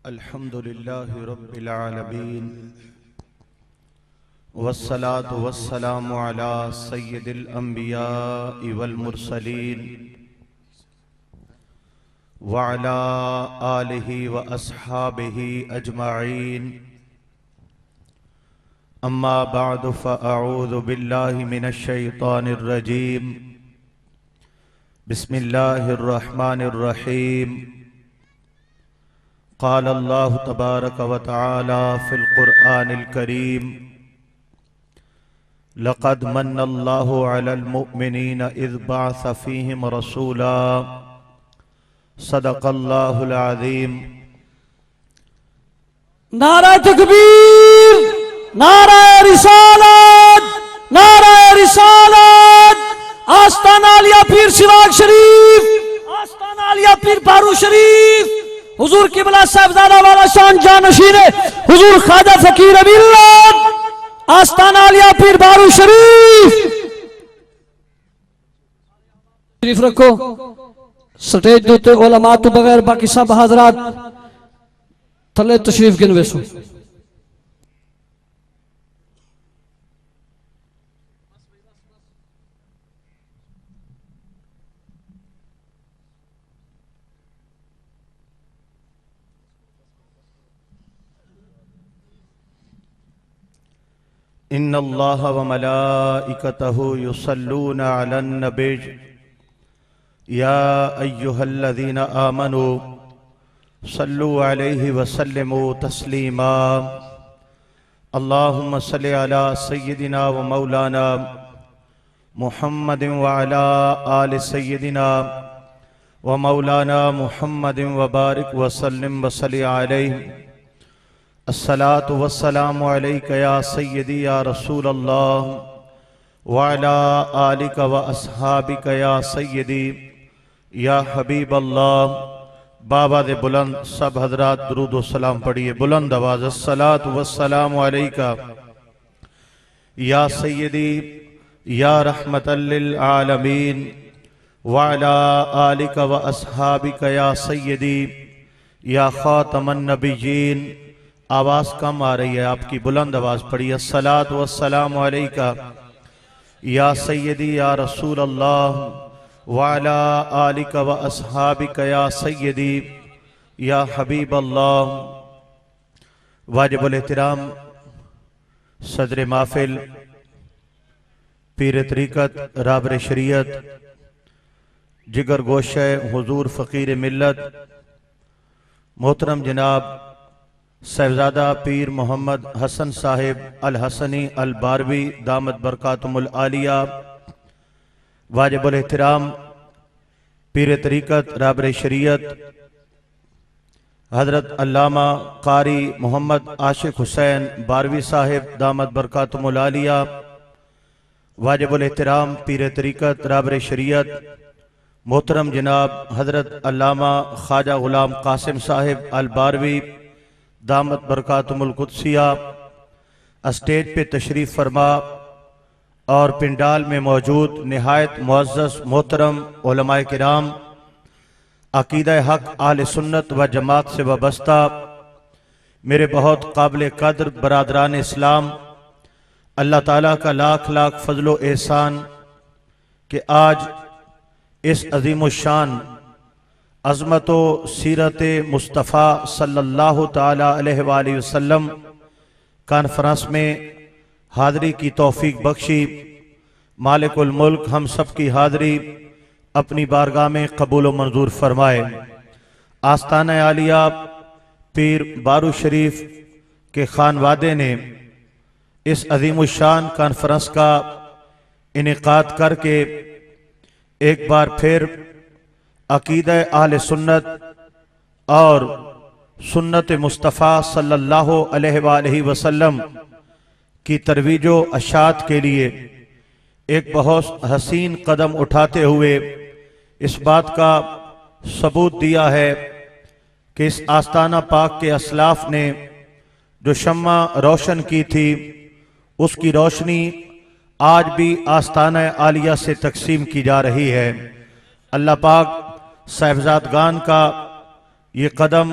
الحمد لله رب العالمين والصلاة والسلام على سيد الأنبياء والمرسلين وعلى آله وأصحابه أجمعين أما بعد فأعوذ بالله من الشيطان الرجيم بسم الله الرحمن الرحيم قال الله تبارك وتعالى في القرآن الكريم لقد من الله على المؤمنين إذ بعث فيهم رسولا صدق الله العظيم نعرہ تکبیر، نعرہ رسالت، نعرہ رسالت، آستانہ علیہ پیر سراغ شریف، آستانہ علیہ پیر بارو شریف، حضور قبلہ صاحبزادہ والا شان جانشین حضور خواجہ فقیر ابی اللہ، آستانہ علیہ پیر بارو شریف شریف رکھو۔ سٹیج دوتے علماء تو بغیر باقی سب حضرات تھلے تشریف گنوے سو۔ ان اللہ وملائکتہ یصلون علی النبی یا ایہا الذین آمنوا صلوا علیہ وسلموا تسلیما اللہم صلی علی سیدنا و مولانا محمد وعلی آل سیدنا و مولانا محمد وبارک وسلم وصلی علیہ الصلاة والسلام علیک یا سیدی یا رسول اللہ وعلی آلک و اصحابک یا سیدی یا حبیب اللہ۔ بابا دے بلند سب حضرات درود و سلام پڑھئے بلند آواز۔ الصلاة والسلام علیک یا سیدی یا رحمت للعالمین وعلی آلک و اصحابک یا سیدی یا خاتم النبیین۔ آواز کم آ رہی ہے آپ کی، بلند آواز پڑھیے۔ الصلاة والسلام علیک یا سیدی یا رسول اللہ وعلی آلک و اصحابک یا سیدی یا حبیب اللہ۔ واجب الاحترام صدر محفل پیر طریقت رابر شریعت جگر گوشہ حضور فقیر ملت محترم جناب صاحبزادہ پیر محمد حسن صاحب الحسنی الباروی دامت برکاتم العالیہ، واجب الاحترام پیر طریقت رابر شریعت حضرت علامہ قاری محمد عاشق حسین باروی صاحب دامت برکاتم العالیہ، واجب الاحترام پیر طریقت رابر شریعت محترم جناب حضرت علامہ خواجہ غلام قاسم صاحب الباروی دامت برکاتم القدسیہ، اسٹیج پہ تشریف فرما اور پنڈال میں موجود نہایت معزز محترم علماء کرام، عقیدہ حق اہل سنت و جماعت سے وابستہ میرے بہت قابل قدر برادران اسلام، اللہ تعالیٰ کا لاکھ لاکھ فضل و احسان کہ آج اس عظیم الشان عظمت و سیرت مصطفیٰ صلی اللہ تعالیٰ علیہ وآلہ وسلم کانفرنس میں حاضری کی توفیق بخشی۔ مالک الملک ہم سب کی حاضری اپنی بارگاہ میں قبول و منظور فرمائے۔ آستانہ عالیہ پیر بارو شریف کے خانوادے نے اس عظیم الشان کانفرنس کا انعقاد کر کے ایک بار پھر عقیدہ اہل سنت اور سنت مصطفیٰ صلی اللہ علیہ وآلہ وسلم کی ترویج و اشاعت کے لیے ایک بہت حسین قدم اٹھاتے ہوئے اس بات کا ثبوت دیا ہے کہ اس آستانہ پاک کے اسلاف نے جو شمع روشن کی تھی اس کی روشنی آج بھی آستانہ عالیہ سے تقسیم کی جا رہی ہے۔ اللہ پاک صاحبزادگان کا یہ قدم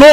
2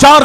4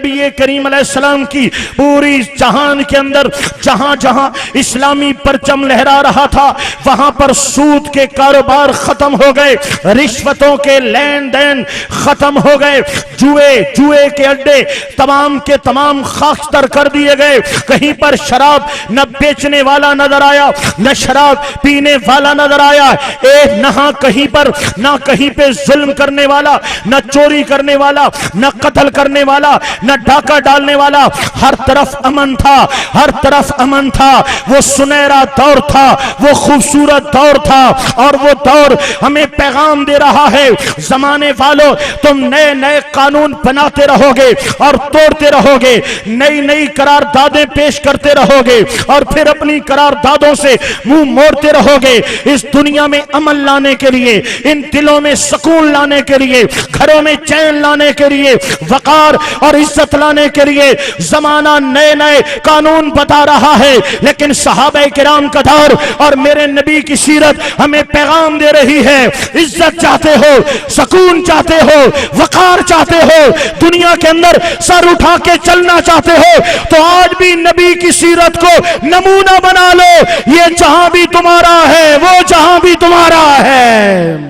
نبی کریم علیہ السلام کی پوری جہان کے اندر جہاں جہاں اسلامی پرچم لہرا رہا تھا وہاں پر سود کے کاروبار ختم ہو گئے، رشوتوں کے لین دین ختم ہو گئے، جوئے کے اڈے تمام کے تمام خاکستر کر دیے گئے۔ کہیں پر شراب نہ بیچنے والا نظر آیا، نہ شراب پینے والا نظر آیا، نہ کہیں پہ ظلم کرنے والا، نہ چوری کرنے والا، نہ قتل کرنے والا، نہ ڈاکہ ڈالنے والا، ہر طرف امن تھا، ہر طرف امن تھا۔ وہ سنہرا دور تھا، وہ خوبصورت دور تھا، اور وہ دور ہمیں پیغام دے رہا ہے زمانے والوں تم نئے نئے قانون بناتے رہو گے اور توڑتے رہو گے، نئی قراردادیں پیش کرتے رہو گے اور پھر اپنی قراردادوں سے منہ موڑتے رہو گے۔ اس دنیا میں امن لانے کے لیے، ان دلوں میں سکون لانے کے لیے، گھروں میں چین لانے کے لیے، وقار اور عزت لانے کے لیے زمانہ نئے نئے قانون بتا رہا ہے، لیکن صحابہ کرام کا دور اور میرے نبی کی سیرت ہمیں پیغام دے رہی ہے۔ عزت چاہتے ہو، سکون چاہتے ہو، وقار چاہتے ہو، دنیا کے اندر سر اٹھا کے چلنا چاہتے ہو، تو آج بھی نبی کی سیرت کو نمونہ بنا لو۔ یہ جہاں بھی تمہارا ہے، وہ جہاں بھی تمہارا ہے۔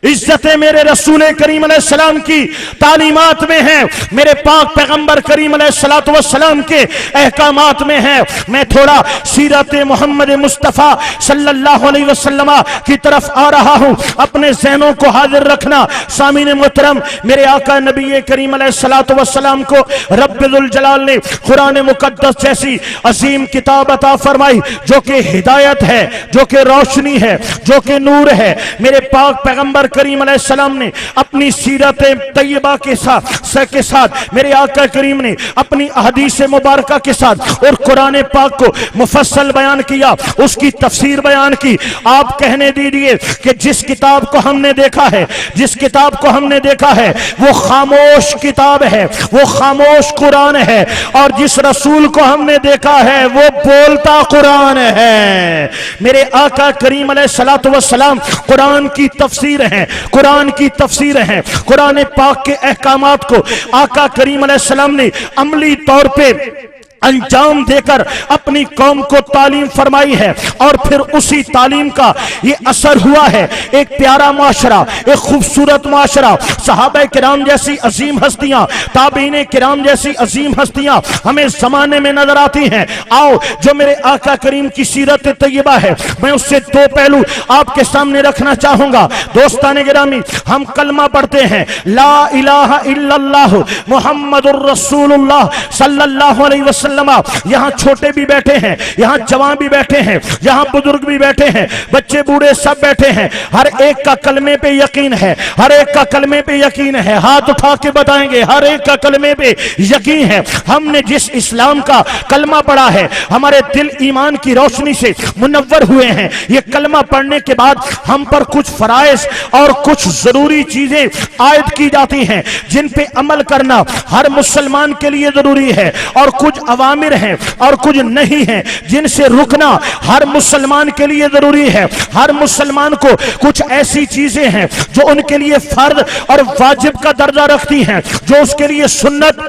عزت میرے رسول کریم علیہ السلام کی تعلیمات میں ہے، میرے پاک پیغمبر کریم علیہ السلام کے احکامات میں ہے۔ میں تھوڑا سیرت محمد مصطفیٰ صلی اللہ علیہ وسلم کی طرف آ رہا ہوں، اپنے ذہنوں کو حاضر رکھنا۔ سامعین محترم، میرے آقا نبی کریم علیہ السلام کو رب ذوالجلال نے قرآن مقدس جیسی عظیم کتاب عطا فرمائی، جو کہ ہدایت ہے، جو کہ روشنی ہے، جو کہ نور ہے۔ میرے پاک پیغمبر کریم علیہ السلام نے اپنی سیرت طیبہ کے ساتھ میرے آقا کریم نے اپنی احادیث مبارکہ کے ساتھ اور قرآن پاک کو مفصل بیان کیا، اس کی تفسیر بیان کی۔ آپ کہنے دیجئے کہ جس کتاب کو ہم نے دیکھا ہے، جس کتاب کو ہم نے دیکھا ہے وہ خاموش کتاب ہے، وہ خاموش قرآن ہے، اور جس رسول کو ہم نے دیکھا ہے وہ بولتا قرآن ہے۔ میرے آقا کریم علیہ السلام قرآن کی تفسیر ہیں، قرآن کی تفسیر ہیں۔ قرآن پاک کے احکامات کو آقا کریم علیہ السلام نے عملی طور پہ انجام دے کر اپنی قوم کو تعلیم فرمائی ہے، اور پھر اسی تعلیم کا یہ اثر ہوا ہے ایک پیارا معاشرہ، ایک خوبصورت معاشرہ۔ صحابہ کرام جیسی عظیم ہستیاں، تابعین کرام جیسی عظیم ہستیاں ہمیں زمانے میں نظر آتی ہیں۔ آؤ، جو میرے آقا کریم کی سیرت طیبہ ہے، میں اس سے دو پہلو آپ کے سامنے رکھنا چاہوں گا۔ دوستان گرامی، ہم کلمہ پڑھتے ہیں لا الہ الا اللہ محمد الرسول اللہ صلی اللہ علیہ وسلم۔ یہاں چھوٹے بھی بیٹھے ہیں، یہاں جوان بھی بیٹھے ہیں، یہاں بزرگ بھی بیٹھے ہیں، بچے بوڑھے سب بیٹھے ہیں۔ ہر ایک کا کلمے پہ یقین ہے، ہر ایک کا کلمے پہ یقین ہے۔ ہاتھ اٹھا کے بتائیں گے ہر ایک کا کلمے پہ یقین ہے۔ ہم نے جس اسلام کا کلمہ پڑھا ہے، ہمارے دل ایمان کی روشنی سے منور ہوئے ہیں۔ یہ کلمہ پڑھنے کے بعد ہم پر کچھ فرائض اور کچھ ضروری چیزیں عائد کی جاتی ہیں جن پہ عمل کرنا ہر مسلمان کے لیے ضروری ہے، اور کچھ اوامر ہیں اور کچھ نہیں ہیں جن سے رکنا ہر مسلمان کے لیے ضروری ہے۔ ہر مسلمان کو کچھ ایسی چیزیں ہیں جو ان کے لیے فرض اور واجب کا درجہ رکھتی ہیں، جو اس کے لیے سنت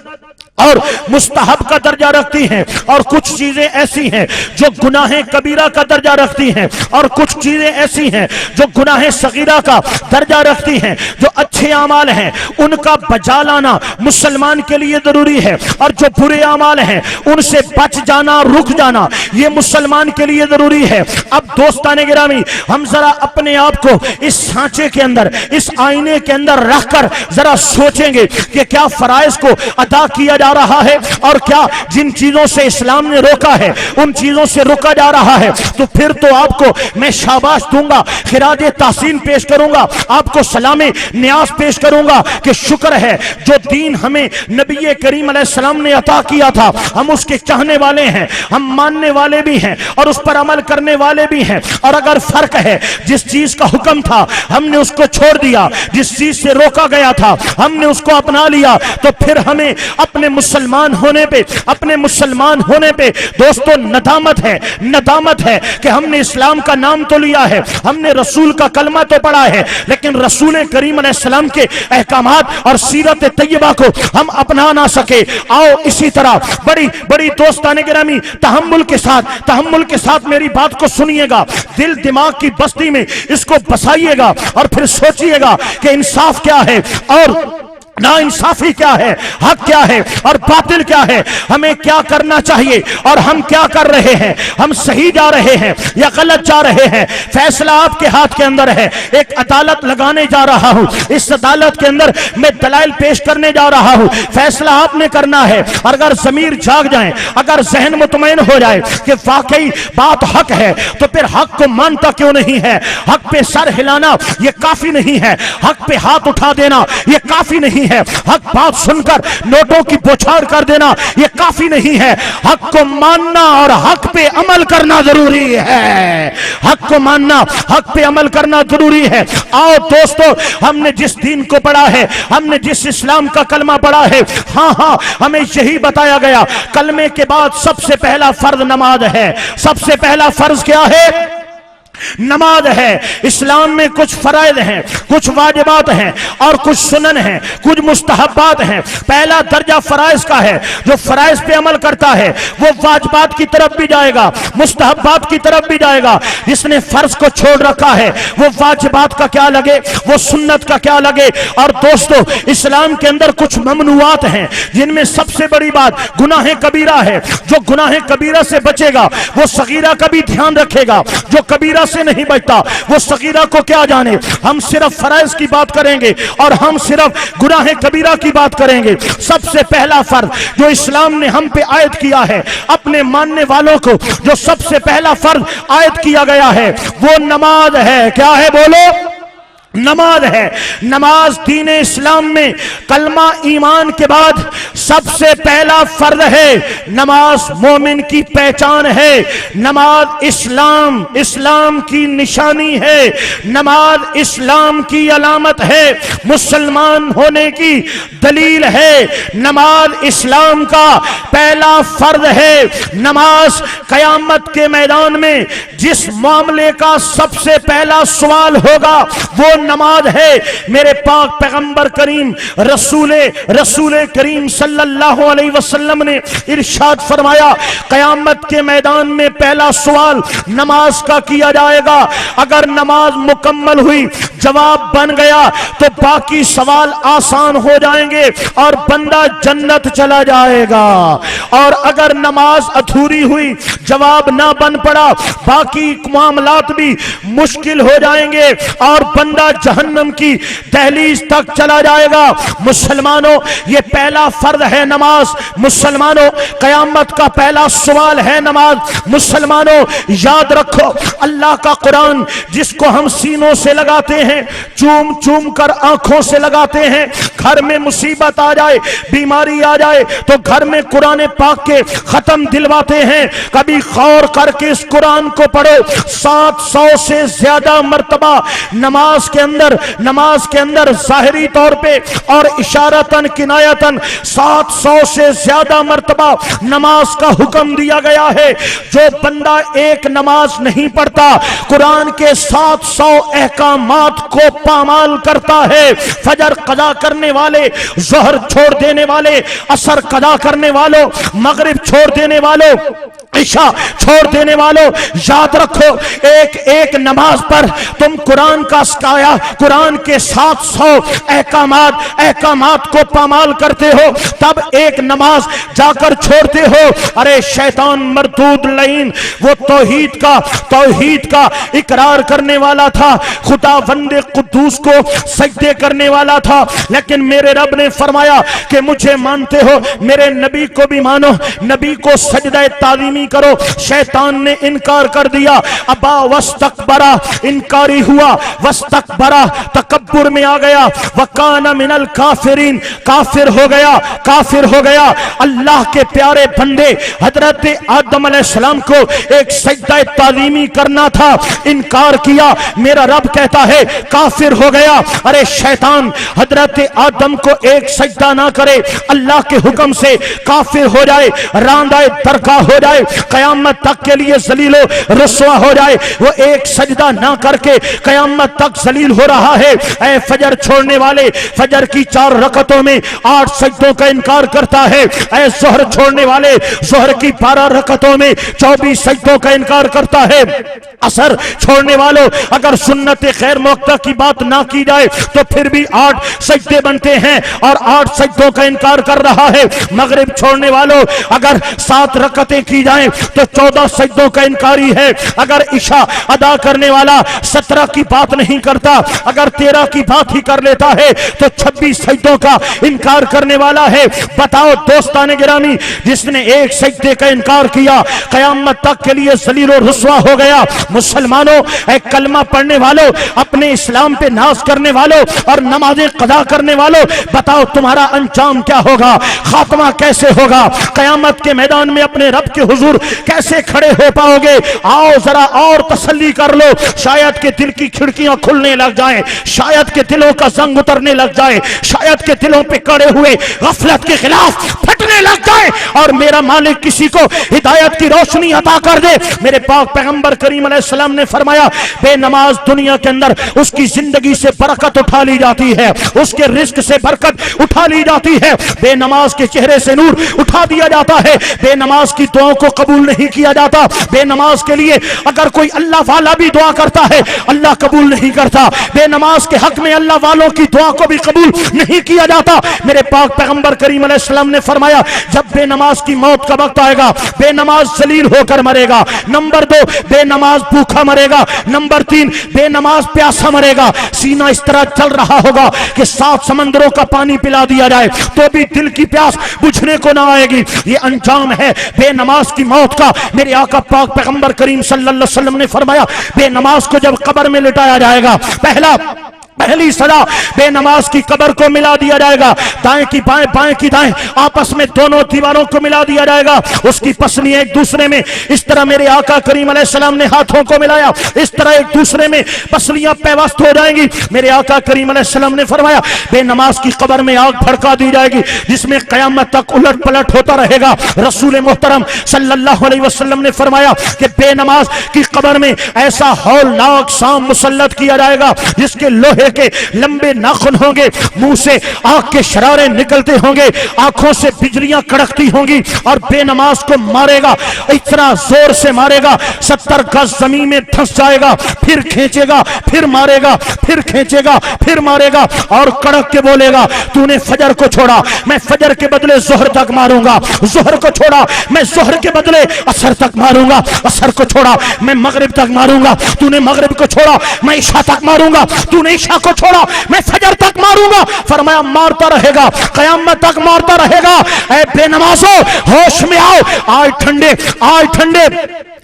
اور مستحب کا درجہ رکھتی ہیں، اور کچھ چیزیں ایسی ہیں جو گناہ کبیرہ کا درجہ رکھتی ہیں، اور کچھ چیزیں ایسی ہیں جو گناہ صغیرہ کا درجہ رکھتی ہیں۔ جو اچھے اعمال ہیں ان کا بجا لانا مسلمان کے لیے ضروری ہے، اور جو برے اعمال ہیں ان سے بچ جانا، رک جانا، یہ مسلمان کے لیے ضروری ہے۔ اب دوستان گرامی، ہم ذرا اپنے آپ کو اس سانچے کے اندر، اس آئینے کے اندر رکھ کر ذرا سوچیں گے کہ کیا فرائض کو ادا کیا جا رہا ہے، اور کیا جن چیزوں سے اسلام نے روکا ہے ان چیزوں سے روکا جا رہا ہے۔ تو پھر تو آپ کو میں شاباش دوں گا، خراج تحسین پیش کروں گا، آپ کو سلام نیاز پیش کروں گا کہ شکر ہے جو دین ہمیں نبی کریم علیہ السلام نے عطا کیا تھا، ہم اس کے چاہنے والے ہیں، ہم ماننے والے بھی ہیں اور اس پر عمل کرنے والے بھی ہیں۔ اور اگر فرق ہے، جس چیز کا حکم تھا ہم نے اس کو چھوڑ دیا، جس چیز سے روکا گیا تھا ہم نے اس کو اپنا لیا، تو پھر ہمیں اپنے مسلمان ہونے پہ دوستو ندامت ہے کہ ہم نے اسلام کا نام تو لیا ہے, ہم نے رسول کا کلمہ تو پڑھا ہے, لیکن رسول کریم علیہ السلام کے احکامات اور سیرت طیبہ کو ہم اپنا نہ سکے. آؤ اسی طرح بڑی دوستان گرامی تحمل کے ساتھ میری بات کو سنیے گا, دل دماغ کی بستی میں اس کو بسائیے گا اور پھر سوچئے گا کہ انصاف کیا ہے اور نا انصافی کیا ہے, حق کیا ہے اور باطل کیا ہے, ہمیں کیا کرنا چاہیے اور ہم کیا کر رہے ہیں, ہم صحیح جا رہے ہیں یا غلط جا رہے ہیں. فیصلہ آپ کے ہاتھ کے اندر ہے. ایک عدالت لگانے جا رہا ہوں, اس عدالت کے اندر میں دلائل پیش کرنے جا رہا ہوں. فیصلہ آپ نے کرنا ہے. اگر ضمیر جاگ جائیں, اگر ذہن مطمئن ہو جائے کہ واقعی بات حق ہے, تو پھر حق کو مانتا کیوں نہیں ہے. حق پہ سر ہلانا یہ کافی نہیں ہے, حق پہ ہاتھ اٹھا دینا یہ کافی نہیں ہے, حق بات سن کر نوٹوں کی بوچھاڑ کر دینا یہ کافی نہیں ہے. حق کو ماننا اور حق پہ عمل کرنا ضروری ہے. حق کو ماننا, حق پہ عمل کرنا ضروری ہے. آؤ دوستو, ہم نے جس دین کو پڑھا ہے, ہم نے جس اسلام کا کلمہ پڑھا ہے, ہاں ہمیں یہی بتایا گیا کلمے کے بعد سب سے پہلا فرض نماز ہے. سب سے پہلا فرض کیا ہے؟ نماز ہے. اسلام میں کچھ فرائض ہیں, کچھ واجبات ہیں اور کچھ سنن ہیں, کچھ مستحبات ہیں. پہلا درجہ فرائض کا ہے. جو فرائض پہ عمل کرتا ہے وہ واجبات کی طرف بھی جائے گا, مستحبات کی طرف بھی جائے گا. جس نے فرض کو چھوڑ رکھا ہے وہ واجبات کا کیا لگے, وہ سنت کا کیا لگے. اور دوستو, اسلام کے اندر کچھ ممنوعات ہیں جن میں سب سے بڑی بات گناہ کبیرہ ہے. جو گناہ کبیرہ سے بچے گا وہ صغیرہ کا بھی دھیان رکھے گا, جو کبیرہ سے نہیں بچتا وہ صغیرہ کو کیا جانے. ہم صرف فرائض کی بات کریں گے اور ہم صرف گناہ کبیرہ کی بات کریں گے. سب سے پہلا فرض جو اسلام نے ہم پہ عائد کیا ہے, اپنے ماننے والوں کو جو سب سے پہلا فرض عائد کیا گیا ہے وہ نماز ہے. کیا ہے بولو؟ نماز ہے. نماز دین اسلام میں کلمہ ایمان کے بعد سب سے پہلا فرض ہے. نماز مومن کی پہچان ہے. نماز اسلام کی نشانی ہے. نماز اسلام کی علامت ہے, مسلمان ہونے کی دلیل ہے. نماز اسلام کا پہلا فرض ہے. نماز قیامت کے میدان میں جس معاملے کا سب سے پہلا سوال ہوگا وہ نماز ہے. میرے پاک پیغمبر کریم رسول کریم صلی اللہ علیہ وسلم نے ارشاد فرمایا, قیامت کے میدان میں پہلا سوال نماز کا کیا جائے گا. اگر نماز مکمل ہوئی, جواب بن گیا تو باقی سوال آسان ہو جائیں گے اور بندہ جنت چلا جائے گا. اور اگر نماز ادھوری ہوئی, جواب نہ بن پڑا, باقی معاملات بھی مشکل ہو جائیں گے اور بندہ جہنم کی دہلیز تک چلا جائے گا. مسلمانوں, یہ پہلا فرض ہے نماز. مسلمانوں, قیامت کا پہلا سوال ہے نماز. مسلمانوں, یاد رکھو اللہ کا قرآن جس کو ہم سینوں سے لگاتے ہیں, چوم چوم کر آنکھوں سے لگاتے ہیں. گھر میں مصیبت آ جائے, بیماری آ جائے تو گھر میں قرآن پاک کے ختم دلواتے ہیں. کبھی غور کر کے اس قرآن کو پڑھو, 700 سے زیادہ مرتبہ نماز کے اندر ظاہری طور پہ اور اشارتاً کنایتاً 700 سے زیادہ مرتبہ نماز کا حکم دیا گیا ہے. جو بندہ ایک نماز نہیں پڑھتا, قرآن کے 700 احکامات کو پامال کرتا ہے. فجر قضا کرنے والے, ظہر چھوڑ دینے والے, عصر قضا کرنے والوں, مغرب چھوڑ دینے والوں, عشاء چھوڑ دینے والوں, یاد رکھو ایک نماز پر تم قرآن کا سکایا, قرآن کے 700 احکامات کو پامال کرتے ہو, تب ایک نماز جا کر چھوڑتے ہو. ارے شیطان مردود لعین, وہ توحید کا اقرار کرنے والا تھا, خدا بند قدوس کو سجدے کرنے والا تھا, لیکن میرے رب نے فرمایا کہ مجھے مانتے ہو, میرے نبی کو بھی مانو. نبی کو سجدہ تعظیمی نہیں کرو. شیطان نے انکار کر دیا, ابا واستکبرا, انکاری ہوا, واستکبرا, تکبر میں آ گیا, وکان من الکافرین, کافر ہو گیا, کافر ہو گیا. اللہ کے پیارے بندے حضرت آدم علیہ السلام کو ایک سجدہ تعظیمی کرنا تھا, انکار کیا. میرا رب کہتا ہے کافر ہو گیا. ارے شیطان حضرت آدم کو ایک سجدہ نہ کرے, اللہ کے حکم سے کافر ہو جائے, راندائے درگاہ ہو جائے, قیامت تک کے لیے ذلیل و رسوا ہو جائے. وہ ایک سجدہ نہ کر کے قیامت تک ذلیل ہو رہا ہے. اے فجر چھوڑنے والے, فجر کی 4 رکعتوں میں 8 سجدوں کا انکار کرتا ہے. اے ظہر چھوڑنے والے, ظہر کی 12 رکعتوں میں 24 سجدوں کا انکار کرتا ہے. عصر چھوڑنے والوں, اگر سنت خیر موقع کی بات نہ کی جائے تو پھر بھی 8 سجدے بنتے ہیں اور 8 سجدوں کا انکار کر رہا ہے. مغرب چھوڑنے والوں, اگر 7 رکعتیں کی جائیں تو 14 سجدوں کا انکاری ہے. اگر عشاء ادا کرنے والا 17 کی بات نہیں کرتا, اگر 13 کی بات ہی کر لیتا ہے تو 26 سجدوں کا انکار کرنے والا ہے. بتاؤ دوستان گرامی, جس نے ایک سجدے کا انکار کیا قیامت تک کے لیے ذلیل و رسوا ہو گیا. مسلمانوں, اے کلمہ پڑھنے والوں, اپنے اسلام پہ ناز کرنے والوں اور نمازیں قضا کرنے والوں, بتاؤ تمہارا انجام کیا ہوگا, خاتمہ کیسے ہوگا, قیامت کے میدان میں اپنے رب کے حضور کیسے کھڑے ہو پاؤ گے. آؤ ذرا اور تسلی کر لو, شاید کہ دل کی کھڑکیاں کھلنے لگ جائیں, شاید کہ دلوں کا زنگ اترنے لگ جائے, شاید کہ دلوں پہ کڑے ہوئے غفلت کے خلاف پھٹنے لگ جائے اور میرا مالک کسی کو ہدایت کی روشنی عطا کر دے. میرے پاک پیغمبر کریم علیہ السلام نے فرمایا, بے نماز دنیا کے اندر اس کی زندگی سے برکت اٹھا لی جاتی ہے, اس کے رزق سے برکت اٹھا لی جاتی ہے, بے نماز کے چہرے سے نور اٹھا دیا جاتا ہے, بے نماز کی دعاؤں کو قبول نہیں کیا جاتا, بے نماز کے لیے اگر کوئی اللہ والا بھی دعا کرتا ہے اللہ قبول نہیں کرتا, بے نماز کے حق میں اللہ والوں کی دعا کو بھی قبول نہیں کیا جاتا. میرے پاک پیغمبر کریم علیہ السلام نے فرمایا, جب بے نماز کی موت کا وقت آئے گا, بے نماز ذلیل ہو کر مرے گا. نمبر 2, بے نماز بھوکا مرے گا. نمبر 3, بے نماز پیاسا مرے گا. سینہ اس طرح چل رہا ہوگا کہ 7 سمندروں کا پانی پلا دیا جائے تو بھی دل کی پیاس بجھنے کو نہ آئے گی. یہ انجام ہے بے نماز کی موت کا. میرے آقا پاک پیغمبر کریم صلی اللہ علیہ وسلم نے فرمایا, بے نماز کو جب قبر میں لٹایا جائے گا, پہلی سزا بے نماز کی قبر کو ملا دیا جائے گا, دائیں کی بائیں, بائیں کی دائیں, آپس میں دونوں دیواروں کو ملا دیا جائے گا. اس کی پسلی ایک دوسرے میں اس طرح میرے آقا کریم علیہ السلام نے ہاتھوں کو ملایا, اس طرح ایک دوسرے میں پسلیاں پیوست ہو جائیں گی. میرے آقا کریم علیہ السلام نے فرمایا, بے نماز کی قبر میں آگ بھڑکا دی جائے گی جس میں قیامت تک الٹ پلٹ ہوتا رہے گا. رسول محترم صلی اللہ علیہ وسلم نے فرمایا کہ بے نماز کی قبر میں ایسا ہولناک سام مسلط کیا جائے گا جس کے لوہے کے لمبے ناخن ہوں گے, منہ سے آگ کے شرارے نکلتے ہوں گے, آنکھوں سے بجلیاں کڑکتی ہوں گی اور بے نماز کو مارے گا, اتنا زور سے مارے گا 70 گز زمین میں دھنس جائے گا, پھر کھینچے گا, پھر مارے گا, پھر کھینچے گا, پھر مارے گا اور کڑک کے بولے گا, تو نے فجر کو چھوڑا, میں فجر کے بدلے ظہر تک ماروں گا, ظہر کو چھوڑا, میں ظہر کے بدلے عصر تک ماروں گا, عصر کو چھوڑا, میں مغرب تک ماروں گا, تو نے مغرب کو چھوڑا, میں عشاء تک ماروں گا, تو نے عشاء کو چھوڑا, میں فجر تک ماروں گا. فرمایا مارتا رہے گا, قیامت تک مارتا رہے گا. اے بے نمازو, ہوش میں آؤ.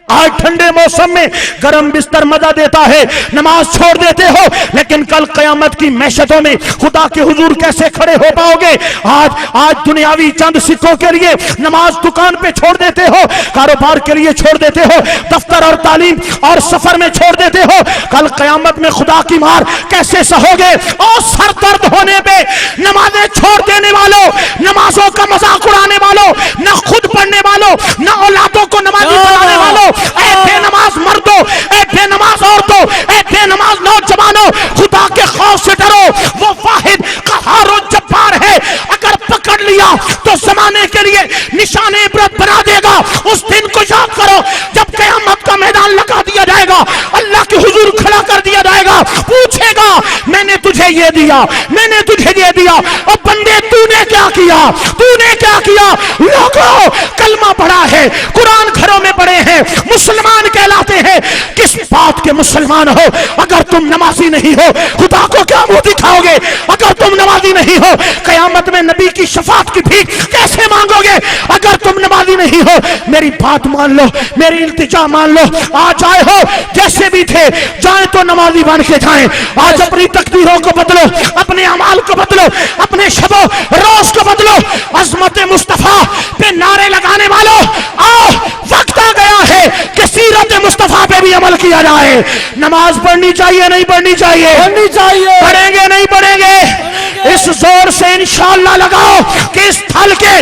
آج ٹھنڈے موسم میں گرم بستر مزہ دیتا ہے, نماز چھوڑ دیتے ہو, لیکن کل قیامت کی معیشتوں میں خدا کے حضور کیسے کھڑے ہو پاؤ گے. آج دنیاوی چند سکوں کے لیے نماز دکان پہ چھوڑ دیتے ہو, کاروبار کے لیے چھوڑ دیتے ہو, دفتر اور تعلیم اور سفر میں چھوڑ دیتے ہو, کل قیامت میں خدا کی مار کیسے سہو گے. اور سر درد ہونے پہ نمازیں چھوڑ دینے والوں, نمازوں کا مذاق اڑانے والوں, نہ خود پڑھنے والوں, نہ اولادوں کو نمازی بنانے والوں, اے بے نماز مردوں, اے بے نماز عورتوں, اے بے نماز نوجوانوں, خدا کے خوف سے ڈرو. وہ واحد قہار و جبار ہے, اگر پکڑ لیا تو زمانے کے لیے نشان عبرت بنا دے گا. اس دن کو یاد کرو جب قیامت کا میدان لگا دیا جائے گا, اللہ کے حضور کھڑا کر دیا جائے گا, پوچھے گا میں نے تجھے یہ دیا, میں نے تجھے یہ دیا, اور بندے تو نے کیا کیا, تو نے کیا کیا. لوگوں, کلمہ پڑھا ہے, قرآن گھروں میں پڑھے ہیں, مسلمان کہلاتے ہیں. کس بات کے مسلمان ہو اگر تم نمازی نہیں ہو؟ خدا کو کیا منہ دکھاؤ گے اگر تم نمازی نہیں ہو؟ قیامت میں نبی کی شفاعت کی بھیک کیسے مانگو گے اگر تم نمازی نہیں ہو میری بات مان لو, میری التجا مان لو. آج آئے ہو جیسے بھی تھے, جائیں تو نمازی بن کے جائیں. آج اپنی تقدیروں کو بدلو, اپنے اعمال کو بدلو, اپنے شب و روز کو بدلو. عظمت مصطفیٰ پہ نعرے لگانے والوں, آؤ وقت آ گیا ہے کہ سیرت مصطفیٰ پہ بھی عمل کیا جائے. نماز پڑھنی چاہیے نہیں پڑھنی چاہیے؟ پڑھنی چاہیے. پڑھیں گے نہیں پڑھیں گے؟ اس زور سے انشاءاللہ لگاؤ کہ اس تھل کے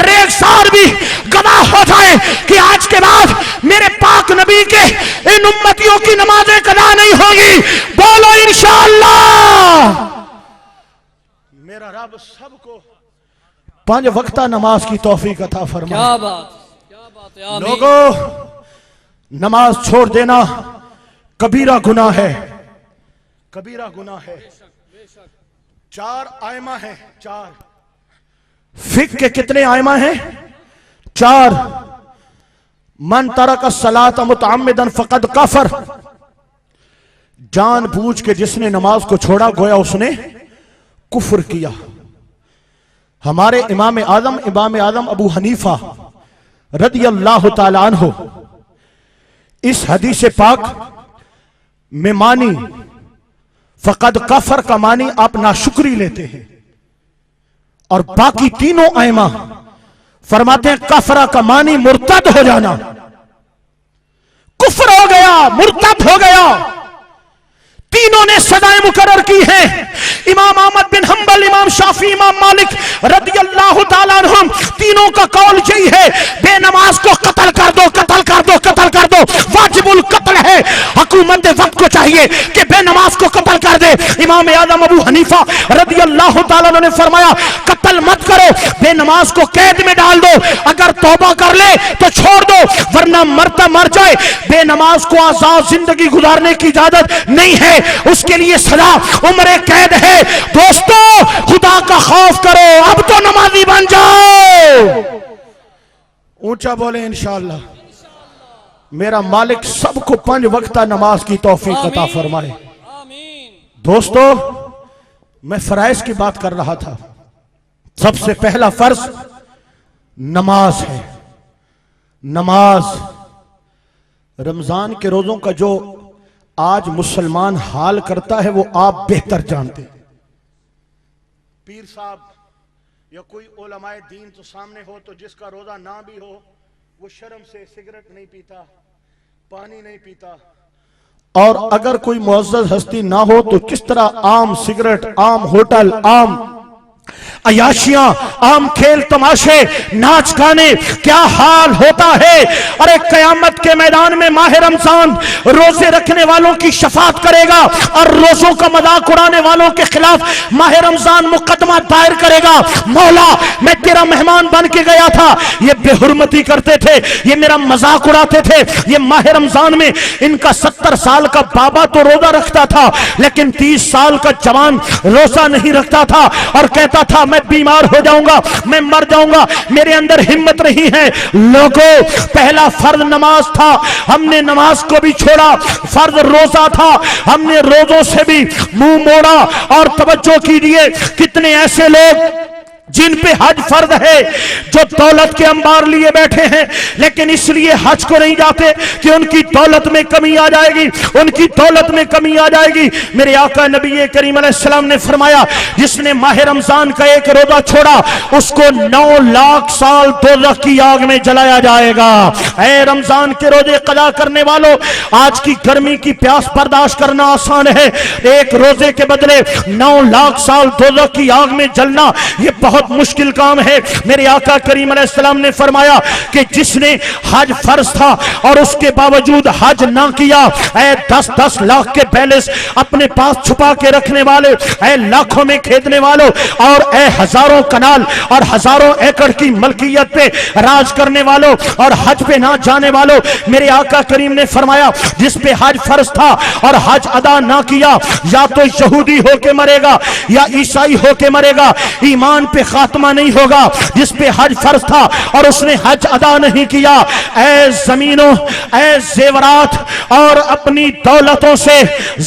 ریگزار بھی گواہ ہو جائیں کہ آج کے بعد میرے پاک نبی کے ان امتیوں کی نمازیں قضا نہیں ہوگی. بولو انشاءاللہ. میرا رب سب کو 5 وقتہ نماز کی توفیق عطا فرمائے. کیا بات, کیا بات ہے. آمین. لوگوں, نماز چھوڑ دینا کبیرہ گناہ ہے, کبیرہ گناہ ہے. 4 آئمہ ہیں, 4 فقہ کے کتنے آئمہ ہیں؟ 4. من ترک الصلاۃ متعمدا فقد کفر. جان بوجھ کے جس نے نماز کو چھوڑا گویا اس نے کفر کیا. ہمارے امام اعظم ابو حنیفہ رضی اللہ تعالی عنہ اس حدیث پاک میں مانی فقد کفر کا معنی آپ ناشکری لیتے ہیں, اور باقی تینوں ائمہ فرماتے ہیں کفرہ کا معنی مرتد ہو جانا. کفر ہو گیا, مرتد ہو گیا. تینوں نے سزائیں مقرر کی ہیں. امام احمد بن حنبل, امام شافعی, امام مالک رضی اللہ تعالیٰ عنہم, تینوں کا قول یہی ہے بے نماز کو قتل کر دو, قتل کر دو, قتل کر دو. واجب القتل ہے. حکومت وقت کو چاہیے کہ بے نماز کو قتل کر دے. امام اعظم ابو حنیفہ رضی اللہ تعالیٰ عنہ نے فرمایا قتل مت کرو, بے نماز کو قید میں ڈال دو. اگر توبہ کر لے تو چھوڑ دو, ورنہ مرتا مر جائے. بے نماز کو آزاد زندگی گزارنے کی اجازت نہیں ہے, اس کے لیے سزا عمر قید ہے. دوستو خدا کا خوف کرو, اب تو نمازی بن جاؤ. اونچا بولے انشاءاللہ. میرا مالک سب کو 5 وقتہ نماز کی توفیق عطا فرمائے. دوستو میں فرائض کی بات کر رہا تھا. سب سے پہلا فرض نماز ہے. نماز رمضان کے روزوں کا جو آج مسلمان حال کرتا ہے وہ آپ بہتر جانتے ہیں. پیر صاحب یا کوئی علماء دین تو سامنے ہو تو جس کا روزہ نہ بھی ہو وہ شرم سے سگریٹ نہیں پیتا, پانی نہیں پیتا, اور اگر کوئی معزز ہستی نہ ہو تو کس طرح عام سگریٹ, عام ہوٹل, عام عیاشیاں, عام کھیل تماشے, ناچ گانے کیا حال ہوتا ہے. ارے قیامت کے میدان میں ماہ رمضان روزے رکھنے والوں کی شفاعت کرے گا, اور روزوں کا مذاق اڑانے والوں کے خلاف ماہ رمضان مقدمہ دائر کرے گا. مولا میں تیرا مہمان بن کے گیا تھا, یہ بے حرمتی کرتے تھے, یہ میرا مذاق اڑاتے تھے. یہ ماہ رمضان میں ان کا 70 سال کا بابا تو روزہ رکھتا تھا لیکن 30 سال کا جوان روزہ نہیں رکھتا تھا, اور کہتا تھا میں بیمار ہو جاؤں گا, میں مر جاؤں گا, میرے اندر ہمت نہیں ہے. لوگوں پہلا فرض نماز تھا, ہم نے نماز کو بھی چھوڑا. فرض روزہ تھا, ہم نے روزوں سے بھی منہ موڑا. اور توجہ کیجئے, کتنے ایسے لوگ جن پہ حج فرض ہے جو دولت کے انبار لیے بیٹھے ہیں لیکن اس لیے حج کو نہیں جاتے کہ ان کی دولت میں کمی آ جائے گی, ان کی دولت میں کمی آ جائے گی. میرے آقا نبی کریم علیہ السلام نے فرمایا جس نے ماہ رمضان کا ایک روزہ چھوڑا اس کو 9 لاکھ سال دوزخ کی آگ میں جلایا جائے گا. اے رمضان کے روزے قضا کرنے والوں, آج کی گرمی کی پیاس برداشت کرنا آسان ہے, ایک روزے کے بدلے 9 لاکھ سال دوزخ کی آگ میں جلنا یہ بہت مشکل کام ہے. میرے آقا کریم علیہ السلام نے فرمایا کہ جس نے حج فرض تھا اور اس کے باوجود حج نہ کیا, اے 10-10 لاکھ کے بیلنس اپنے پاس چھپا کے رکھنے والے, اے لاکھوں میں کھیتنے والوں, اور اے ہزاروں کنال اور ہزاروں ایکڑ کی ملکیت پہ راج کرنے والوں اور حج پہ نہ جانے والوں, میرے آقا کریم نے فرمایا جس پہ حج فرض تھا اور حج ادا نہ کیا یا تو یہودی ہو کے مرے گا یا عیسائی ہو کے مرے گا, ایمان پہ خاتمہ نہیں ہوگا. جس پہ حج فرض تھا اور اس نے حج ادا نہیں کیا, اے زمینوں, اے زیورات اور اپنی دولتوں سے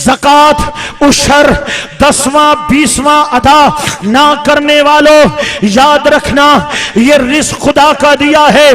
زکوٰۃ, عشر, 10واں 20واں ادا نہ کرنے والوں, یاد رکھنا یہ رزق خدا کا دیا ہے.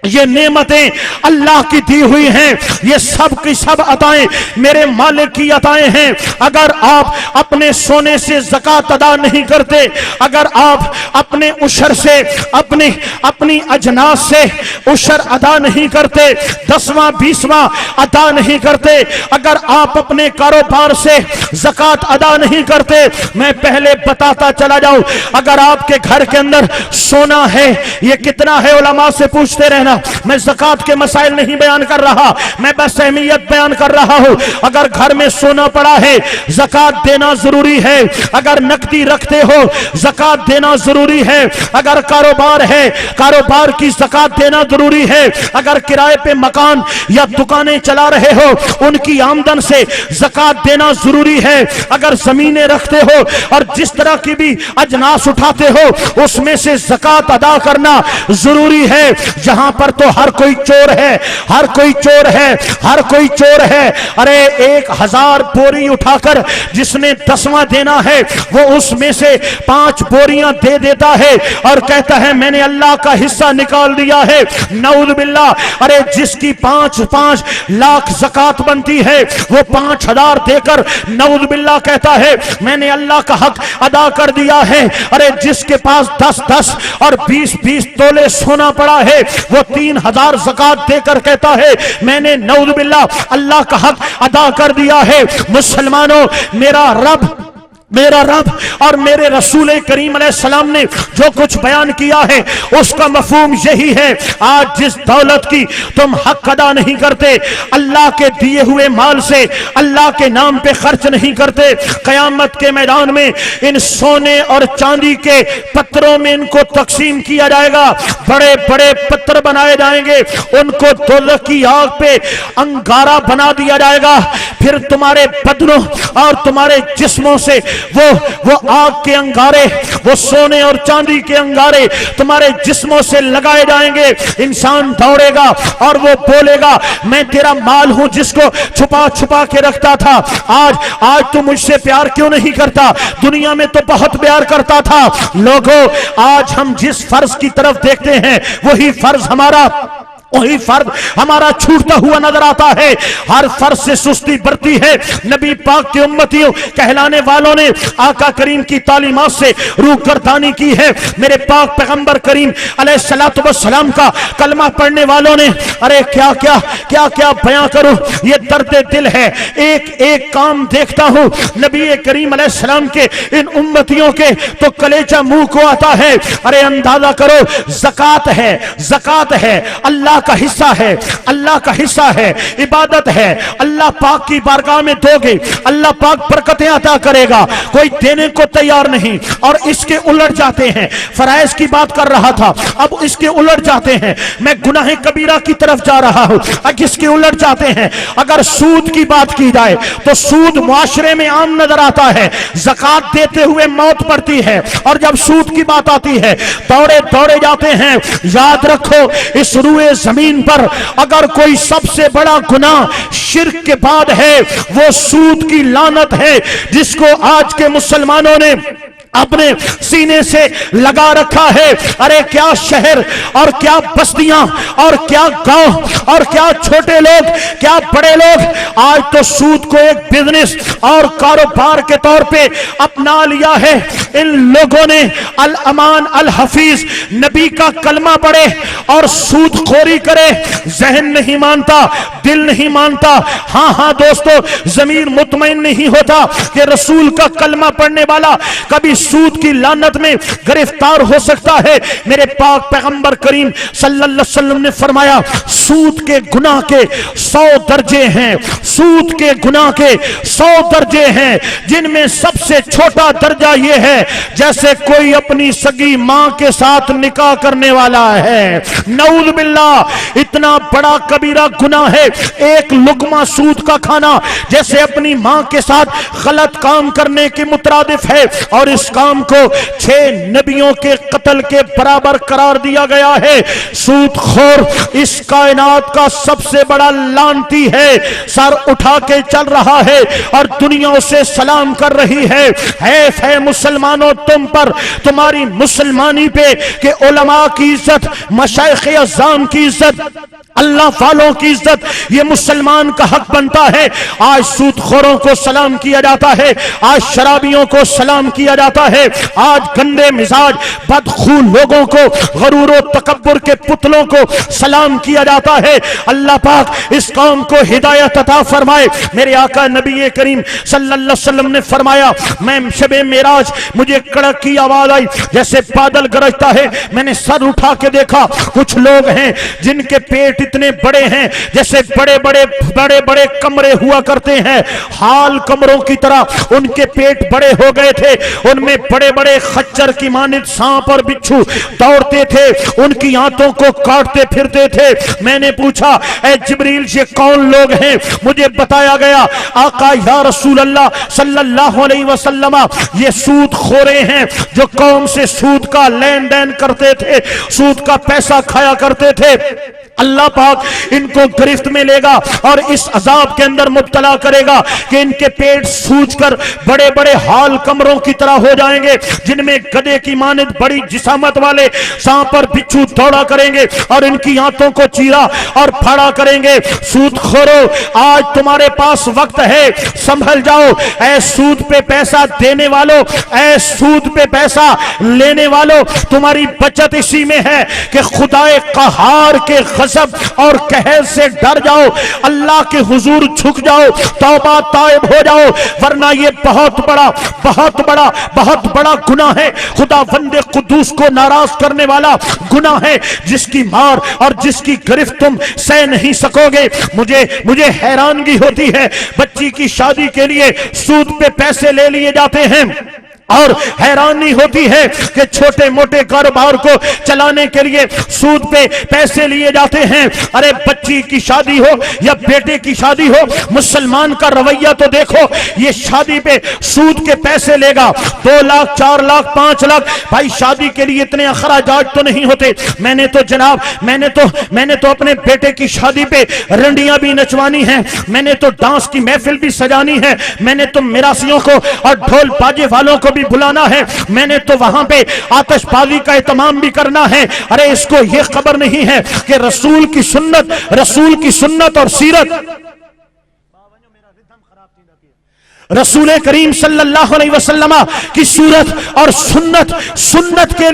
یہ نعمتیں اللہ کی دی ہوئی ہیں، یہ سب کی سب عطائیں میرے مالک کی عطائیں ہیں۔ اگر آپ اپنے سونے سے زکوٰۃ ادا نہیں کرتے، اگر آپ اپنے عشر سے اپنی اجناس سے عشر ادا نہیں کرتے، 10واں 20واں ادا نہیں کرتے، اگر آپ اپنے کاروبار سے زکوٰۃ ادا نہیں کرتے، میں پہلے بتاتا چلا جاؤں، اگر آپ کے گھر کے اندر سونا ہے، یہ کتنا ہے علماء سے پوچھتے رہنا، میں زکوٰۃ کے مسائل نہیں بیان کر رہا، میں بس اہمیت بیان کر رہا ہوں۔ اگر گھر میں سونا پڑا ہے زکوٰۃ دینا ضروری ہے، اگر نقدی رکھتے ہو زکوٰۃ دینا ضروری ہے، اگر کاروبار ہے کاروبار کی زکوٰۃ دینا ضروری ہے، اگر کرائے پہ مکان یا دکانیں چلا رہے ہو ان کی آمدن سے زکوٰۃ دینا ضروری ہے، اگر زمینیں رکھتے ہو اور جس طرح کی بھی اجناس اٹھاتے ہو اس میں سے زکوٰۃ ادا کرنا ضروری ہے۔ جہاں پر تو ہر کوئی چور ہے، ہر کوئی چور ہے، ہر کوئی چور ہے، ارے 1000 بوری اٹھا کر جس نے 10واں دینا ہے وہ اس میں سے 5 بوریاں دے دیتا ہے اور کہتا ہے میں نے اللہ کا حصہ نکال دیا ہے، نعوذ باللہ۔ ارے جس کی 5 لاکھ زکوٰۃ بنتی ہے وہ 5000 دے کر نعوذ باللہ کہتا ہے میں نے اللہ کا حق ادا کر دیا ہے۔ ارے جس کے پاس 10 اور 20 تولے سونا پڑا ہے وہ 3000 زکوٰۃ دے کر کہتا ہے میں نے نعوذ باللہ اللہ کا حق ادا کر دیا ہے۔ مسلمانوں، میرا رب اور میرے رسول کریم علیہ السلام نے جو کچھ بیان کیا ہے اس کا مفہوم یہی ہے۔ آج جس دولت کی تم حق ادا نہیں کرتے، اللہ کے دیے ہوئے مال سے اللہ کے نام پہ خرچ نہیں کرتے، قیامت کے میدان میں ان سونے اور چاندی کے پتھروں میں ان کو تقسیم کیا جائے گا، بڑے بڑے پتھر بنائے جائیں گے، ان کو دوزخ کی آگ پہ انگارہ بنا دیا جائے گا، پھر تمہارے بدنوں اور تمہارے جسموں سے وہ آگ کے انگارے، وہ سونے اور چاندی کے انگارے تمہارے جسموں سے لگائے جائیں گے۔ انسان دوڑے گا اور وہ بولے گا میں تیرا مال ہوں جس کو چھپا چھپا کے رکھتا تھا، آج تو مجھ سے پیار کیوں نہیں کرتا؟ دنیا میں تو بہت پیار کرتا تھا۔ لوگوں، آج ہم جس فرض کی طرف دیکھتے ہیں وہی فرض ہمارا چھوٹتا ہوا نظر آتا ہے۔ ہر فرض سے سستی بڑھتی ہے۔ نبی پاک کے امتیوں کہلانے والوں نے آقا کریم کی تعلیمات سے روگردانی کی ہے۔ میرے پاک پیغمبر کریم علیہ الصلوۃ والسلام کا کلمہ پڑھنے والوں نے ارے کیا بیان کروں، یہ درد دل ہے۔ ایک کام دیکھتا ہوں نبی کریم علیہ السلام کے ان امتیوں کے تو کلیجہ منہ کو آتا ہے۔ ارے اندازہ کرو، زکوٰۃ ہے، اللہ کا حصہ ہے، اللہ کا حصہ ہے، عبادت ہے، اللہ پاک کی بارگاہ میں دو گے اللہ پاک برکتیں عطا کرے گا، کوئی دینے کو تیار نہیں، اور اس کے الٹ جاتے ہیں۔ فرائض کی بات کر رہا تھا، اب اس کے الٹ جاتے ہیں، میں گناہ کبیرہ کی طرف جا رہا ہوں، اب اس کے الٹ جاتے ہیں۔ اگر سود کی بات کی جائے تو سود معاشرے میں عام نظر آتا ہے، زکوٰۃ دیتے ہوئے موت پڑتی ہے، اور جب سود کی بات آتی ہے دوڑے جاتے ہیں۔ یاد رکھو، اس روئے زمین پر اگر کوئی سب سے بڑا گناہ شرک کے بعد ہے وہ سود کی لعنت ہے، جس کو آج کے مسلمانوں نے اپنے سینے سے لگا رکھا ہے۔ ارے کیا شہر اور کیا بستیاں اور کیا گاؤں اور کیا چھوٹے لوگ کیا بڑے لوگ آج تو سود کو ایک بزنس اور کاروبار کے طور پہ اپنا لیا ہے۔ ان لوگوں نے الامان الحفیظ نبی کا کلمہ پڑھے اور سود خوری کرے، ذہن نہیں مانتا، دل نہیں مانتا، ہاں دوستو، ضمیر مطمئن نہیں ہوتا کہ رسول کا کلمہ پڑھنے والا کبھی سود کی لعنت میں گرفتار ہو سکتا ہے۔ میرے پاک پیغمبر کریم صلی اللہ علیہ وسلم نے فرمایا سود کے گناہ کے 100 درجے ہیں، سود کے گناہ کے 100 درجے ہیں، جن میں سب سے چھوٹا درجہ یہ ہے جیسے کوئی اپنی سگی ماں کے ساتھ نکاح کرنے والا ہے۔ نعوذ باللہ، اتنا بڑا کبیرہ گناہ ہے ایک لقمہ سود کا کھانا، جیسے اپنی ماں کے ساتھ غلط کام کرنے کے مترادف ہے، اور اس اس کام کو 6 نبیوں کے قتل کے برابر قرار دیا گیا ہے۔ سود خور اس کائنات کا سب سے بڑا لعنتی ہے، سر اٹھا کے چل رہا ہے اور دنیا اسے سلام کر رہی ہے۔ حیف ہے مسلمانوں تم پر، تمہاری مسلمانی پہ، کہ علماء کی عزت، مشائخ اعظام کی عزت، اللہ والوں کی عزت یہ مسلمان کا حق بنتا ہے۔ آج سود خوروں کو سلام کیا جاتا ہے، آج شرابیوں کو سلام کیا جاتا ہے، آج گندے مزاج بدخو لوگوں کو، غرور و تکبر کے پتلوں کو سلام کیا جاتا ہے۔ اللہ پاک اس قوم کو ہدایت عطا فرمائے۔ میرے آقا نبی کریم صلی اللہ علیہ وسلم نے فرمایا، میں شب معراج مجھے کڑک کی آواز آئی جیسے بادل گرجتا ہے، میں نے سر اٹھا کے دیکھا، کچھ لوگ ہیں جن کے پیٹ اتنے بڑے ہیں جیسے بڑے بڑے کمرے ہوا کرتے ہیں، حال کمروں کی طرح ان کے پیٹ بڑے ہو گئے تھے، ان میں بڑے بڑے خچر کی مانند سانپ اور بچھو دوڑتے تھے، ان کی آنتوں کو کاٹتے پھرتے تھے۔ میں نے پوچھا اے جبریل یہ کون لوگ ہیں؟ مجھے بتایا گیا آقا یا رسول اللہ صلی اللہ علیہ وسلم یہ سود خورے ہیں جو قوم سے سود کا لین دین کرتے تھے، سود کا پیسہ کھایا کرتے تھے۔ اللہ پاک ان کو گرفت میں لے گا اور اس عذاب کے اندر مبتلا کرے گا کہ ان کے پیٹ سوج کر بڑے بڑے ہال کمروں کی طرح ہو جائیں گے، جن میں گدھے کی مانند بڑی جسامت والے سانپ اور بچھو دوڑا کریں گے اور ان کی آنتوں کو چیرا اور پھاڑا کریں گے۔ سود خورو آج تمہارے پاس وقت ہے، سنبھل جاؤ۔ اے سود پہ پیسہ دینے والو، اے سود پہ پیسہ لینے والو، تمہاری بچت اسی میں ہے کہ خدائے قہار کے غضب اور قہر سے ڈر جاؤ، اللہ کے حضور جھک جاؤ، توبہ تائب ہو جاؤ، ورنہ یہ بہت بڑا گناہ ہے، خدا بند قدوس کو ناراض کرنے والا گناہ ہے، جس کی مار اور جس کی گرفت تم سہ نہیں سکو گے۔ مجھے حیرانگی ہوتی ہے، بچی کی شادی کے لیے سود پہ پیسے لے لیے جاتے ہیں اور حیرانی ہوتی ہے کہ چھوٹے موٹے کاروبار کو چلانے کے لیے سود پہ پیسے لیے جاتے ہیں۔ ارے بچی کی شادی ہو یا بیٹے کی شادی ہو، مسلمان کا رویہ تو دیکھو، یہ شادی پہ سود کے پیسے لے گا، 2 لاکھ 4 لاکھ 5 لاکھ، بھائی شادی کے لیے اتنے اخراجات تو نہیں ہوتے۔ میں نے تو اپنے بیٹے کی شادی پہ رنڈیاں بھی نچوانی ہیں، میں نے تو ڈانس کی محفل بھی سجانی ہے، میں نے تو میراثیوں کو اور ڈھول باجے والوں کو بھی بلانا ہے، میں نے تو وہاں پہ آتش بازی کا اہتمام بھی کرنا ہے۔ ارے اس کو یہ خبر نہیں ہے کہ رسول کی سنت اور سیرت، رسول کریم صلی اللہ علیہ وسلم کی صورت اور سنت کے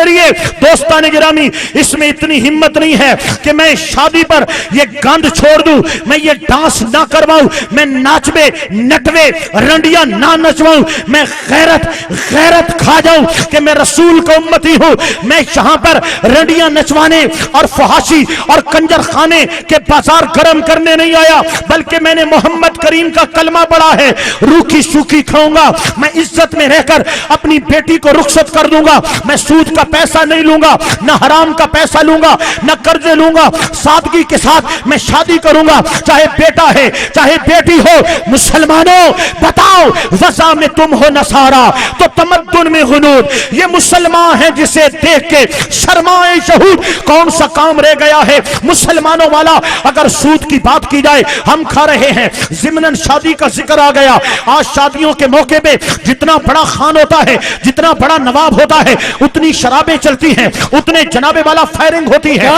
لیے دوستان گرامی، اس میں اتنی ہمت نہیں ہے کہ میں شادی پر یہ گاند چھوڑ دوں، میں یہ ڈانس نہ کرواؤں، میں ناچبے نٹوے رنڈیاں نہ نچواؤں، میں غیرت کھا جاؤں کہ میں رسول کا امتی ہوں۔ میں یہاں پر رنڈیاں نچوانے اور فحاشی اور کنجر خانے کے بازار گرم کرنے نہیں آیا، بلکہ میں نے محمد کریم کا کلمہ پڑا ہے، روکھی سوکھی کھاؤں گا، میں عزت میں رہ کر اپنی بیٹی کو رخصت کر دوں گا، میں سود کا پیسہ نہیں لوں گا، نہ حرام کا پیسہ لوں گا، نہ قرضے لوں گا، سادگی کے ساتھ میں شادی کروں گا، چاہے بیٹا ہے چاہے بیٹی ہو۔ مسلمانوں بتاؤ، وضع میں تم ہو نصارا تو تمدن میں غنود، یہ مسلمان ہے جسے دیکھ کے شرمائے شہود کون سا کام رہ گیا ہے؟ مسلمانوں والا اگر سود کی بات کی جائے، ہم کھا رہے ہیں، ضمناً شادی کا ذکر آ گیا۔ آج شادیوں کے موقع پہ جتنا بڑا خان ہوتا ہے، جتنا بڑا نواب ہوتا ہے، اتنی شرابیں چلتی ہیں، اتنے جناب والا فائرنگ ہوتی ہے،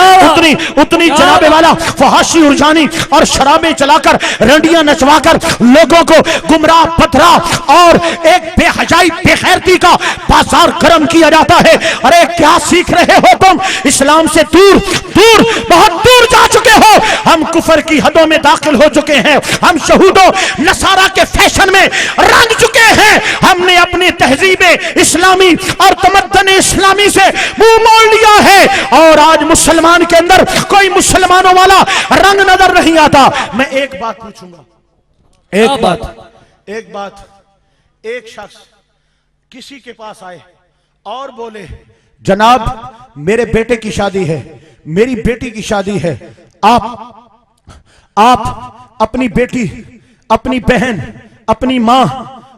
اتنی جناب والا فحاشی ارجانی اور شرابیں چلا کر رنڈیاں نچوا کر لوگوں کو گمراہ پتھرا اور ایک بے حجائی بے خیرتی کا بازار گرم کیا جاتا ہے۔ ارے کیا سیکھ رہے ہو تم؟ اسلام سے بہت دور جا چکے ہو، ہم کفر کی حدوں میں داخل ہو چکے ہیں، ہم شہودوں نصارہ کے فیشن میں رنگ چکے ہیں، ہم نے اپنی تہذیب اسلامی اور تمدن اسلامی سے منہ موڑ لیا ہے، اور آج مسلمان کے اندر کوئی مسلمانوں والا رنگ نظر نہیں آتا۔ میں ایک بات پوچھوں گا، ایک بات، ایک شخص کسی کے پاس آئے اور بولے جناب میرے بیٹے کی شادی ہے، میری بیٹی کی شادی ہے، آپ اپنی بیٹی، اپنی بہن، اپنی ماں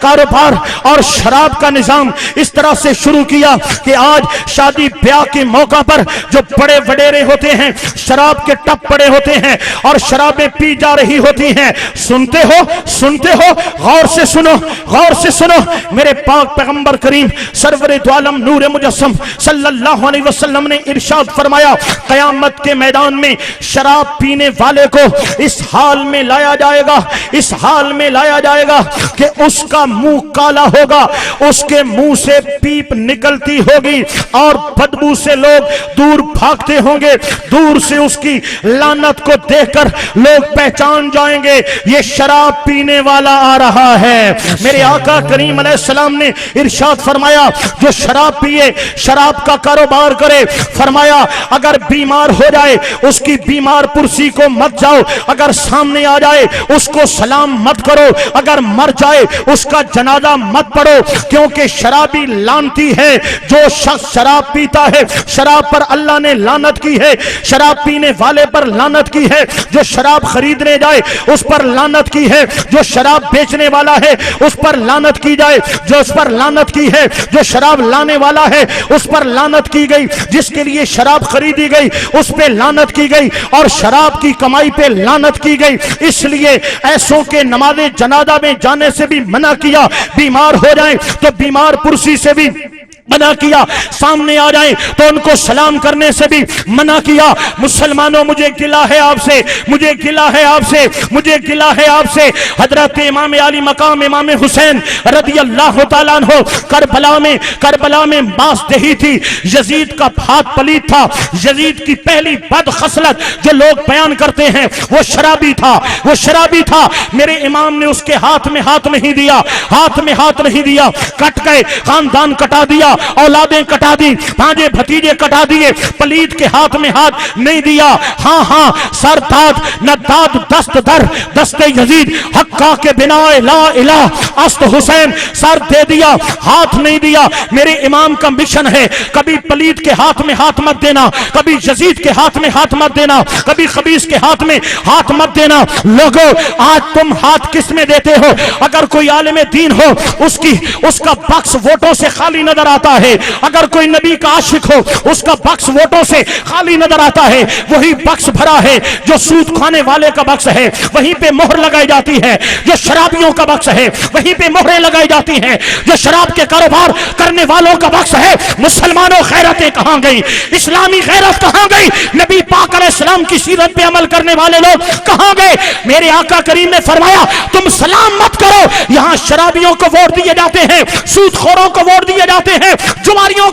کاروبار اور شراب کا نظام اس طرح سے شروع کیا کہ آج شادی بیاہ کے موقع پر جو بڑے وڈیرے ہوتے ہیں شراب کے ٹپ پڑے ہوتے ہیں اور شرابیں پی جا رہی ہوتی ہیں. سنتے ہو غور سے سنو میرے پاک پیغمبر کریم سرور دو عالم نور مجسم صلی اللہ علیہ وسلم نے ارشاد فرمایا قیامت کے میدان میں شراب پینے والے کو اس حال میں لایا جائے گا کہ اس کا منہ کالا ہوگا, اس کے منہ سے پیپ نکلتی ہوگی اور بدبو سے لوگ دور بھاگتے ہوں گے. دور سے اس کی لعنت کو دیکھ کر لوگ پہچان جائیں گے یہ شراب پینے والا آ رہا ہے. میرے آقا کریم علیہ السلام نے ارشاد فرمایا جو شراب پیے, شراب کا کاروبار کرے, فرمایا اگر بیمار ہو جائے اس کی بیمار پرسی کو مت جاؤ, اگر سامنے آ جائے اس کو سلام مت کرو, اگر مر جائے اس کا جنازہ مت پڑھو, کیونکہ شرابی لعنتی ہے. جو شخص شراب پیتا ہے شراب پر اللہ نے لعنت کی ہے, شراب پینے والے پر لعنت کی ہے, جو شراب خریدنے جائے اس پر لعنت کی ہے, جو شراب بیچنے والا ہے اس پر لعنت کی جائے, جو اس پر لعنت کی ہے, جو شراب لانے والا ہے اس پر لعنت کی گئی, جس کے لیے شراب خریدی گئی اس پہ لعنت کی گئی اور شراب کی کمائی پہ لعنت کی گئی. اس لیے ایسوں کے نماز جنازہ میں جانے سے بھی منع کیا, بیمار ہو جائیں تو بیمار پرسی سے بھی منع کیا, سامنے آ جائیں تو ان کو سلام کرنے سے بھی منع کیا. مسلمانوں مجھے گلہ ہے آپ سے حضرت امام علی مقام امام حسین رضی اللہ تعالیٰ عنہ کربلا میں باس دہی تھی, یزید کا ہاتھ پلید تھا. یزید کی پہلی بد خصلت جو لوگ بیان کرتے ہیں وہ شرابی تھا. میرے امام نے اس کے ہاتھ میں ہاتھ نہیں دیا, کٹ گئے, خاندان کٹا دیا, اولادیں کٹا دی, بھانجے بھتیجے کٹا دیے, پلید کے ہاتھ میں ہاتھ نہیں دیا. ہاں سر داد نہ داد دست در دست یزید حقا کے بنا لا الہ است حسین, سر دے دیا ہاتھ نہیں دیا. میرے امام کا مشن ہے کبھی پلید کے ہاتھ میں ہاتھ مت دینا, کبھی یزید کے ہاتھ میں ہاتھ مت دینا, کبھی خبیث کے ہاتھ میں ہاتھ مت دینا. لوگوں آج تم ہاتھ کس میں دیتے ہو؟ اگر کوئی عالم دین ہو اس کا بکس ووٹوں سے خالی نظر آتا ہے, اگر کوئی نبی کا عاشق ہو اس کا بکس ووٹوں سے خالی نظر آتا ہے. وہی بکس بھرا ہے جو سود کھانے والے کا بکس ہے, وہیں پہ مہر لگائی جاتی ہے. جو شرابیوں کا بکس ہے وہیں پہ مہریں لگائی جاتی ہیں. جو شراب کے کاروبار کرنے والوں کا بکس ہے. مسلمانوں غیرتیں کہاں گئی؟ اسلامی غیرت کہاں گئی؟ نبی پاک علیہ السلام کی سیرت پہ عمل کرنے والے لوگ کہاں گئے؟ میرے آقا کریم نے فرمایا تم سلام مت کرو, یہاں شرابیوں کو ووٹ دیے جاتے ہیں, سود خوروں کو ووٹ دیے جاتے ہیں, جماریوں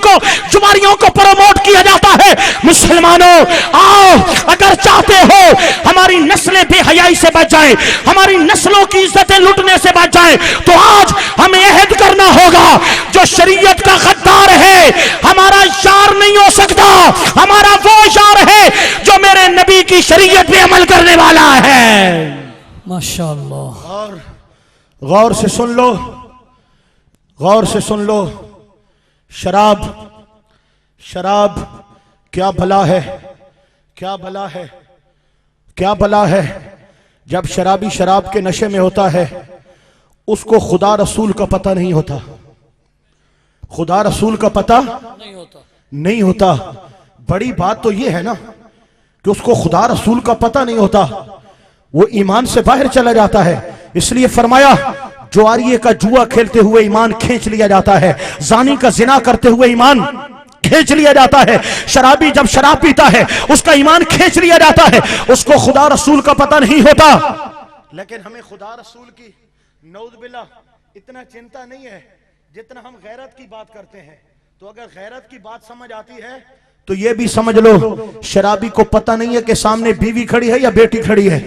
کو پروموٹ کیا جاتا ہے. مسلمانوں آؤ, اگر چاہتے ہو ہماری نسلیں بے حیائی سے بچ جائیں, ہماری نسلوں کی عزتیں لٹنے سے بچ جائیں, تو آج ہمیں عہد کرنا ہوگا جو شریعت کا غدار ہے ہمارا یار نہیں ہو سکتا. ہمارا وہ یار ہے جو میرے نبی کی شریعت پہ عمل کرنے والا ہے. ماشاءاللہ. اور غور سے سن لو شراب کیا بلا ہے. جب شرابی شراب کے نشے میں ہوتا ہے اس کو خدا رسول کا پتہ نہیں ہوتا. بڑی بات تو یہ ہے نا کہ اس کو خدا رسول کا پتہ نہیں ہوتا, وہ ایمان سے باہر چلا جاتا ہے. اس لیے فرمایا جواریے کا جوا کھیلتے ہوئے ایمان کھینچ لیا جاتا ہے, زانی کا زنا کرتے ہوئے ایمان کھینچ لیا جاتا ہے, شرابی جب شراب پیتا ہے اس کا ایمان کھینچ لیا جاتا ہے. اس کو خدا رسول کا پتہ نہیں ہوتا. لیکن ہمیں خدا رسول کی نعوذ باللہ اتنا چنتا نہیں ہے جتنا ہم غیرت کی بات کرتے ہیں. تو اگر غیرت کی بات سمجھ آتی ہے تو یہ بھی سمجھ لو شرابی کو پتہ نہیں ہے کہ سامنے بیوی کھڑی ہے یا بیٹی کھڑی ہے,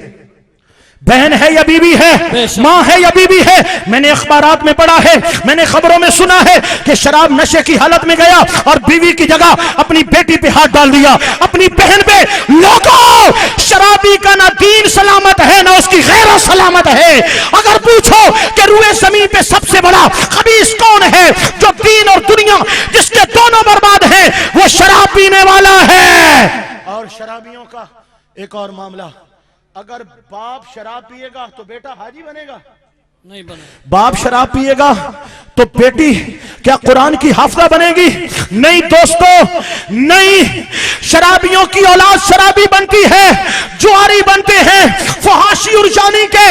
بہن ہے یا بیوی ہے, ماں ہے یا بیوی ہے. میں نے اخبارات میں پڑھا ہے, میں نے خبروں میں سنا ہے کہ شراب نشے کی حالت میں گیا اور بیوی کی جگہ اپنی بیٹی پہ ہاتھ ڈال دیا, اپنی بہن پہ. لوگوں شرابی کا نہ دین سلامت ہے نہ اس کی غیرت سلامت ہے. اگر پوچھو کہ روئے زمین پہ سب سے بڑا خبیث کون ہے جو دین اور دنیا جس کے دونوں برباد ہیں, وہ شراب پینے والا ہے. اور شرابیوں کا ایک اور معاملہ, اگر باپ شراب پیے گا تو بیٹا حاجی بنے گا. نہیں بنے. باپ شراب پیے گا تو بیٹی کیا قرآن کی حافظہ بنے گی؟ نہیں دوستو، نہیں. شرابیوں کی اولاد شرابی بنتی ہے، جواری بنتے ہیں، فحاشی اور جانی کے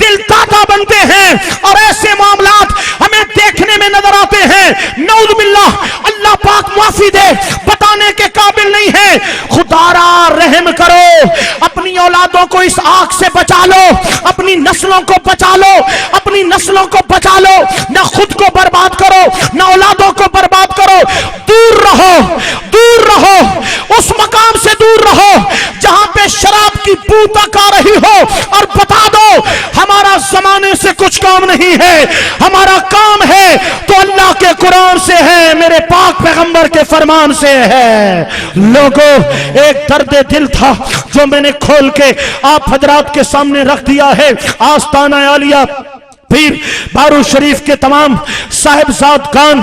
دل داتا بنتے ہیں، اور ایسے معاملات ہمیں دیکھنے میں نظر آتے ہیں. نعوذ باللہ، اللہ پاک معافی دے، بتانے کے قابل نہیں ہے. خدا را رحم کرو، اپنی اولادوں کو اس آگ سے بچا لو، اپنی نسلوں کو بچا لو، اپنی نسلوں کو بچا لو. نہ خود کو برباد کرو، نہ اولادوں کو برباد کرو. دور رہو، دور رہو، اس مقام سے دور رہو جہاں پہ شراب کی بو تک آ رہی ہو. اور بتا دو ہمارا زمانے سے کچھ کام نہیں ہے، ہمارا کام ہے تو اللہ کے قرآن سے ہے، میرے پاک پیغمبر کے فرمان سے ہے. لوگوں، ایک درد دل تھا جو میں نے کھول کے آپ حضرات کے سامنے رکھ دیا ہے. آستانہ عالیہ پیر بارو شریف کے تمام صاحبزادگان،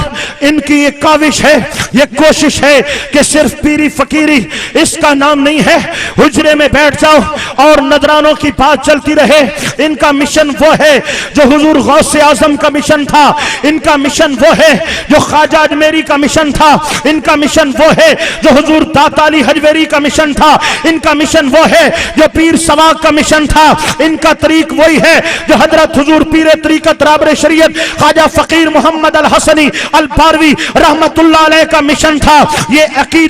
ان کی یہ کاوش ہے، یہ کوشش ہے کہ صرف پیری فقیری اس کا نام نہیں ہے. حجرے میں بیٹھ جاؤ اور نذرانوں کی بات چلتی رہے. ان کا مشن وہ ہے جو حضور غوث اعظم کا مشن تھا، ان کا مشن وہ ہے جو خواجہ اجمیری کا مشن تھا، ان کا مشن وہ ہے جو حضور داتا علی حجویری کا مشن تھا، ان کا مشن وہ ہے جو پیر سواگ کا مشن تھا. ان کا طریق وہی ہے جو حضرت حضور پیر طریقت رابر شریعت خواجہ فقیر محمد الحسنی الباروی رحمت اللہ علیہ کا مشن تھا. یہ عقیدہ